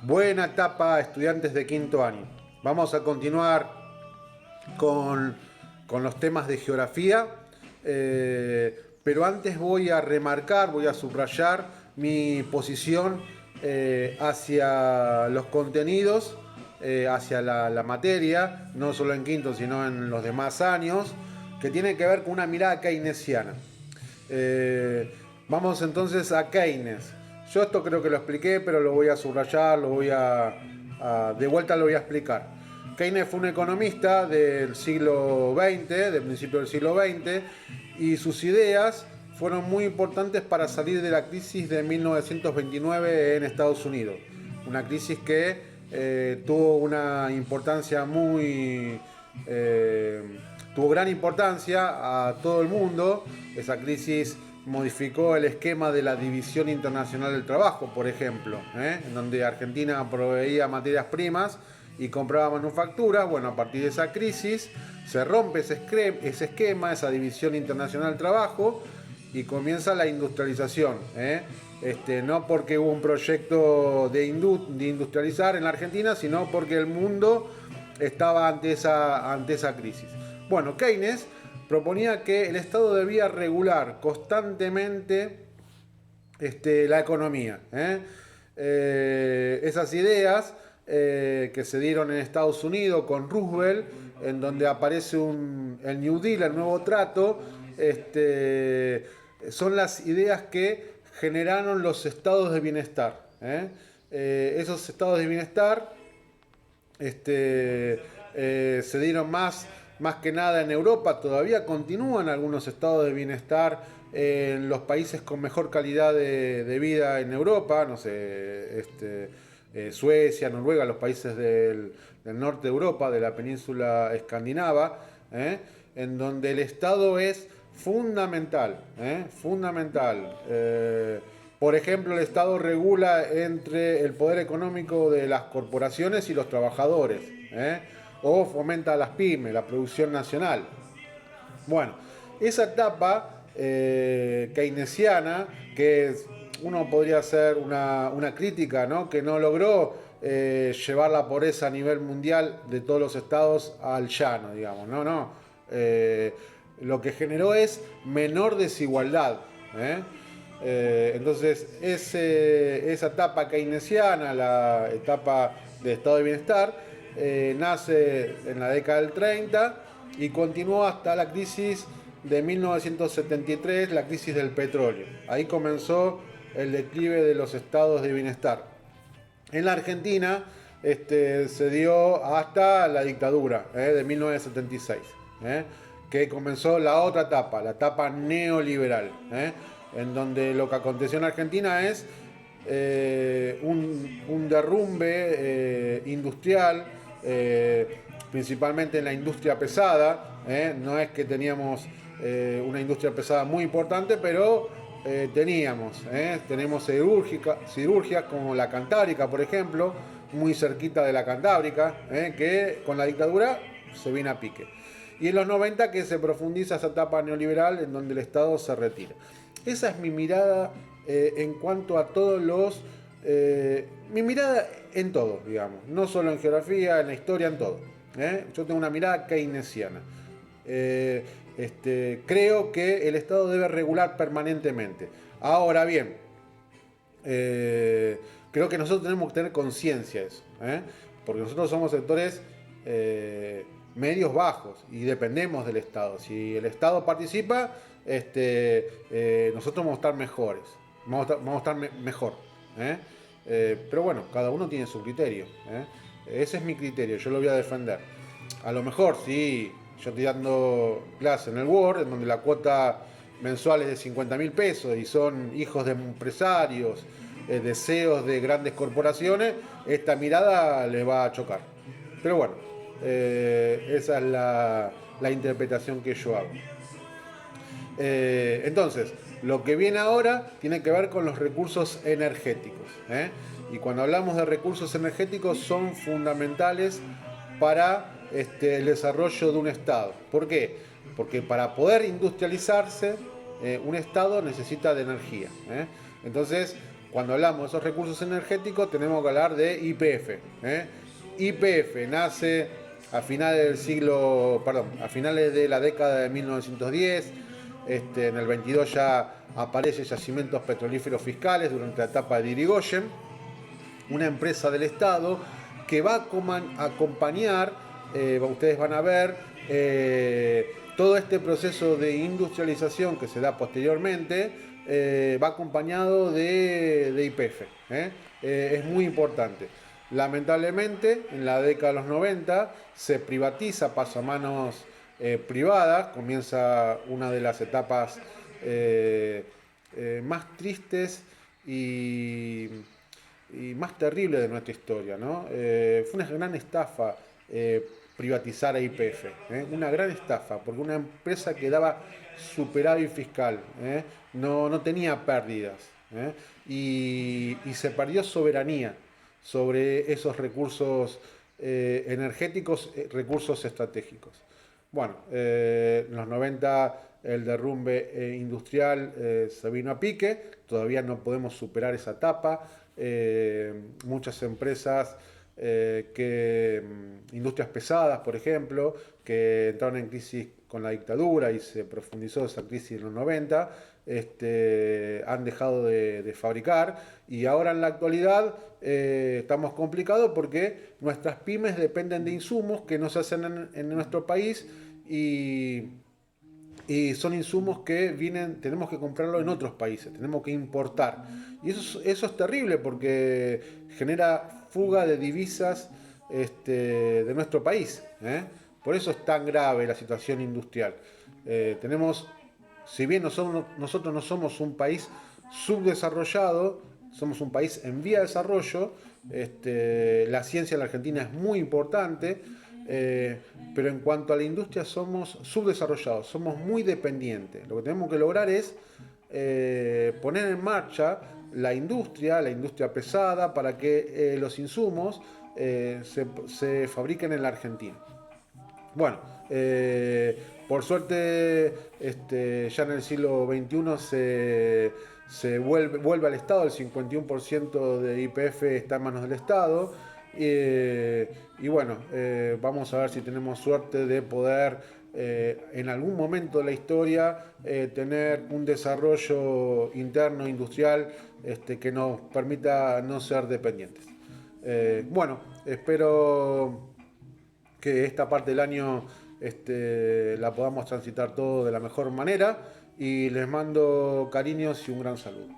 Buena etapa, estudiantes de quinto año. Vamos a continuar con, los temas de geografía, pero antes voy a remarcar, voy a subrayar mi posición hacia los contenidos, hacia la materia, no solo en quinto, sino en los demás años, que tiene que ver con una mirada keynesiana. Vamos entonces a Keynes. Yo esto creo que lo expliqué, pero lo voy a subrayar, de vuelta lo voy a explicar. Keynes fue un economista del siglo XX, del principio del siglo XX, y sus ideas fueron muy importantes para salir de la crisis de 1929 en Estados Unidos. Una crisis que tuvo una importancia tuvo gran importancia a todo el mundo. Esa crisis modificó el esquema de la división internacional del trabajo, por ejemplo, en donde Argentina proveía materias primas y compraba manufacturas. Bueno, a partir de esa crisis se rompe ese esquema, esa división internacional del trabajo, y comienza la industrialización. No porque hubo un proyecto de industrializar en la Argentina, sino porque el mundo estaba ante esa crisis. Bueno, Keynes proponía que el Estado debía regular constantemente la economía. Esas ideas que se dieron en Estados Unidos con Roosevelt, en donde aparece el New Deal, el nuevo trato, son las ideas que generaron los estados de bienestar. Esos estados de bienestar se dieron más que nada en Europa. Todavía continúan algunos estados de bienestar en los países con mejor calidad de vida en Europa, no sé, Suecia, Noruega, los países del norte de Europa, de la península escandinava, en donde el Estado es fundamental. Por ejemplo, el Estado regula entre el poder económico de las corporaciones y los trabajadores, o fomenta las pymes, la producción nacional. Bueno, esa etapa keynesiana, que uno podría hacer una crítica, ¿no? Que no logró llevar la pobreza a nivel mundial de todos los estados al llano, digamos. Lo que generó es menor desigualdad. Entonces, esa etapa keynesiana, la etapa de estado de bienestar, nace en la década del 30 y continuó hasta la crisis de 1973, la crisis del petróleo. Ahí comenzó el declive de los estados de bienestar. En la Argentina se dio hasta la dictadura de 1976, que comenzó la otra etapa, la etapa neoliberal, en donde lo que aconteció en Argentina es un derrumbe industrial, principalmente en la industria pesada. No es que teníamos una industria pesada muy importante, pero tenemos cirúrgicas como la Cantábrica, por ejemplo, muy cerquita de la Cantábrica, que con la dictadura se viene a pique. Y en los 90 que se profundiza esa etapa neoliberal en donde el Estado se retira. Esa es mi mirada en cuanto a todos los... mi mirada en todo, digamos. No solo en geografía, en la historia, en todo. Yo tengo una mirada keynesiana. Creo que el Estado debe regular permanentemente. Ahora bien, creo que nosotros tenemos que tener conciencia de eso. Porque nosotros somos sectores medios bajos y dependemos del Estado. Si el Estado participa, nosotros vamos a estar mejores, vamos a estar mejor. Pero bueno, cada uno tiene su criterio. Ese es mi criterio, yo lo voy a defender. A lo mejor, sí, yo estoy dando clase en el Word, en donde la cuota mensual es de 50.000 pesos y son hijos de empresarios, deseos de grandes corporaciones, esta mirada les va a chocar. Pero bueno, esa es la interpretación que yo hago. Entonces, lo que viene ahora tiene que ver con los recursos energéticos. Y cuando hablamos de recursos energéticos son fundamentales para el desarrollo de un Estado. ¿Por qué? Porque para poder industrializarse, un Estado necesita de energía. Entonces, cuando hablamos de esos recursos energéticos tenemos que hablar de YPF. YPF nace a finales del siglo, perdón, a finales de la década de 1910. En el 22 ya aparecen yacimientos petrolíferos fiscales durante la etapa de Irigoyen, una empresa del Estado que va a acompañar, ustedes van a ver, todo este proceso de industrialización que se da posteriormente, va acompañado de YPF. Es muy importante. Lamentablemente, en la década de los 90 se privatiza, pasa a manos privadas, comienza una de las etapas más tristes y más terrible de nuestra historia, ¿no? Fue una gran estafa privatizar a YPF, una gran estafa, porque una empresa que daba superávit fiscal, no tenía pérdidas, y se perdió soberanía sobre esos recursos energéticos, recursos estratégicos. Bueno, en los 90 el derrumbe industrial se vino a pique, todavía no podemos superar esa etapa. Muchas empresas, industrias pesadas, por ejemplo, que entraron en crisis con la dictadura y se profundizó esa crisis en los 90, han dejado de fabricar, y ahora en la actualidad estamos complicados porque nuestras pymes dependen de insumos que no se hacen en nuestro país, y son insumos que tenemos que comprarlo en otros países, tenemos que importar. Y eso es terrible porque genera fuga de divisas de nuestro país. Por eso es tan grave la situación industrial. Si bien nosotros no somos un país subdesarrollado, somos un país en vía de desarrollo. La ciencia en la Argentina es muy importante, pero en cuanto a la industria somos subdesarrollados, somos muy dependientes. Lo que tenemos que lograr es poner en marcha la industria pesada, para que los insumos se fabriquen en la Argentina. Bueno, por suerte, ya en el siglo XXI se vuelve al Estado. El 51% de YPF está en manos del Estado. Y bueno, vamos a ver si tenemos suerte de poder en algún momento de la historia tener un desarrollo interno industrial que nos permita no ser dependientes. Bueno, espero que esta parte del año la podamos transitar todo de la mejor manera, y les mando cariños y un gran saludo.